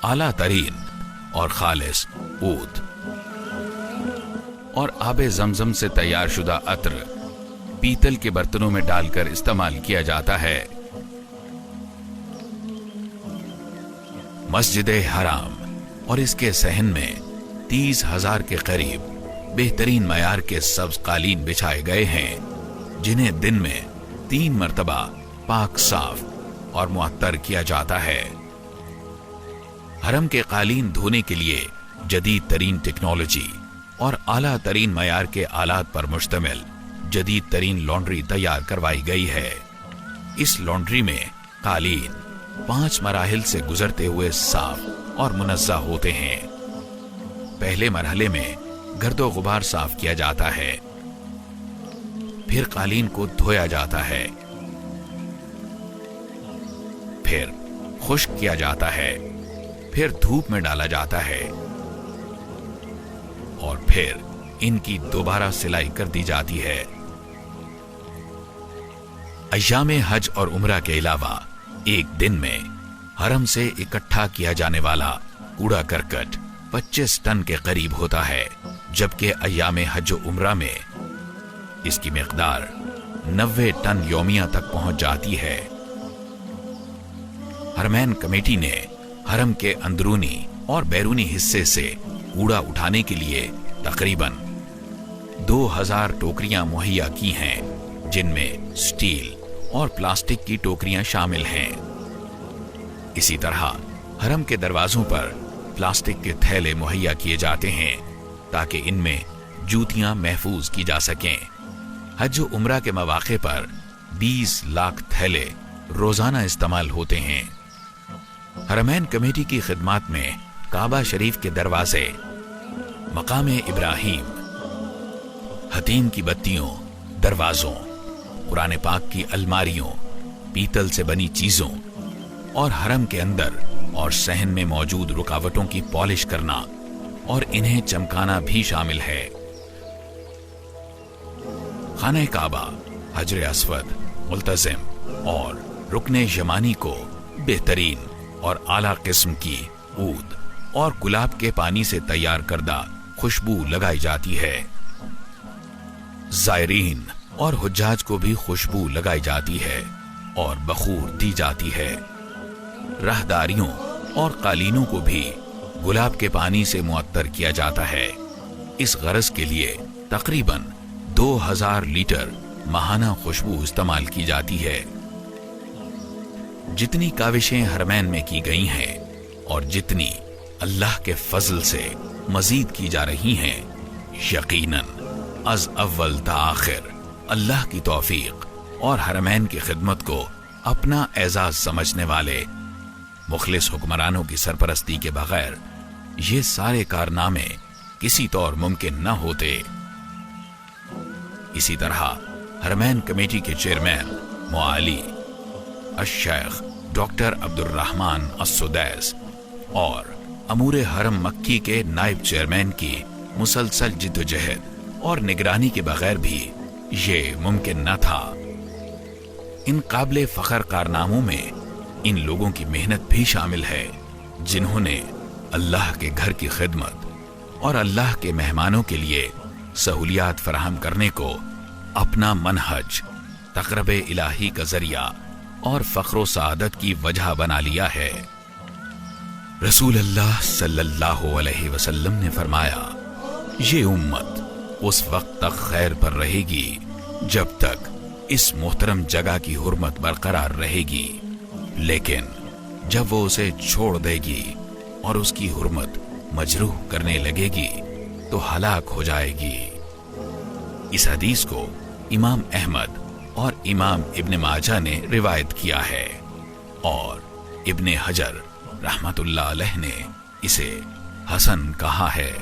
आला तरीन और खालिस ऊद और आबे जमजम से तैयार शुदा अत्र पीतल के बर्तनों में डालकर इस्तेमाल किया जाता है। मस्जिद हराम और इसके सहन में 30,000 के करीब बेहतरीन मयार के सब्ज कालीन बिछाए गए हैं, जिन्हें दिन में 3 मरतबा पाक साफ और मुअत्तर किया जाता है। हरम के कालीन धोने के लिए जदीद तरीन टेक्नोलॉजी और आला तरीन मयार के आलात पर मुश्तमिल जदीद तरीन लॉन्ड्री तैयार करवाई गई है। इस लॉन्ड्री में कालीन 5 मराहिल से गुजरते हुए साफ और मुनज़्ज़ा होते हैं। पहले मरहले में गर्दो गुबार साफ किया जाता है, फिर कालीन को धोया जाता है, फिर खुश्क किया जाता है, फिर धूप में डाला जाता है और फिर इनकी दोबारा सिलाई कर दी जाती है। अय्याम हज और उम्रा के अलावा एक दिन में हरम से इकट्ठा किया जाने वाला कूड़ा करकट 25 टन के करीब होता है, जबकि अय्याम हज और उम्रा में इसकी मिकदार 90 टन यौमिया तक पहुंच जाती है। हरमैन कमेटी ने हरम के अंदरूनी और बैरूनी हिस्से से कूड़ा उठाने के लिए तकरीबन 2000 टोकरियां मुहैया की हैं, जिनमें स्टील और प्लास्टिक की टोकरियां शामिल हैं। इसी तरह हरम के दरवाजों पर प्लास्टिक के थैले मुहैया किए जाते हैं ताकि इनमें जूतियां महफूज की जा सकें। हज और उम्रा के मौके पर 20 लाख थैले रोजाना इस्तेमाल होते हैं। हरमैन कमेटी की खिदमत में काबा शरीफ के दरवाजे, मकाम इब्राहिम, हतीम की बत्तियों, दरवाजों, कुरान पाक की अलमारियों, पीतल से बनी चीजों और हरम के अंदर और सहन में मौजूद रुकावटों की पॉलिश करना और इन्हें चमकाना भी शामिल है। खाने काबा, हजर अस्वद, मुल्तजिम और रुकने यमानी को बेहतरीन और आला किस्म की ऊद और गुलाब के पानी से तैयार करदा खुशबू लगाई जाती है। जायरीन और हुज्जाज को भी खुशबू लगाई जाती है और बखूर दी जाती है। राहदारियों और कालीनों को भी गुलाब के पानी से मुअत्तर किया जाता है। इस गरज के लिए तकरीबन 2000 लीटर माहाना खुशबू इस्तेमाल की जाती है। जितनी काविशें हरमैन में की गई हैं और जितनी अल्लाह के फजल से मजीद की जा रही हैं, यकीनन अज अव्वल ता आखिर अल्लाह की तौफीक और हरमैन की खिदमत को अपना एजाज समझने वाले मुखलिस हुक्मरानों की सरपरस्ती के बगैर ये सारे कारनामे किसी तौर मुमकिन न होते। इसी तरह हरमैन कमेटी के चेयरमैन मुआली अश-शेख डॉक्टर अब्दुर्रहमान अस-सुदैस और अमूरे हरम मक्की के नायब चेयरमैन की मुसलसल जिद्दोजहद और निगरानी के बगैर भी ये मुमकिन न था। इन काबिले फख्र कारनामों में इन लोगों की मेहनत भी शामिल है, जिन्होंने अल्लाह के घर की खिदमत और अल्लाह के मेहमानों के लिए सहूलियात फराहम करने को अपना मनहज, तक़रब इलाही का जरिया और फख्र सआदत की वजह बना लिया है। रसूल अल्लाह सल्लल्लाहु अलैहि वसल्लम ने फरमाया, ये उम्मत उस वक्त तक खैर पर रहेगी जब तक इस मोहतरम जगह की हुर्मत बरकरार रहेगी, लेकिन जब वो उसे छोड़ देगी और उसकी हुर्मत मजरूह करने लगेगी तो हलाक हो जाएगी। इस हदीस को इमाम अहमद और इमाम इब्न माजा ने रिवायत किया है और इब्न हजर रहमतुल्लाह अलैह ने इसे हसन कहा है।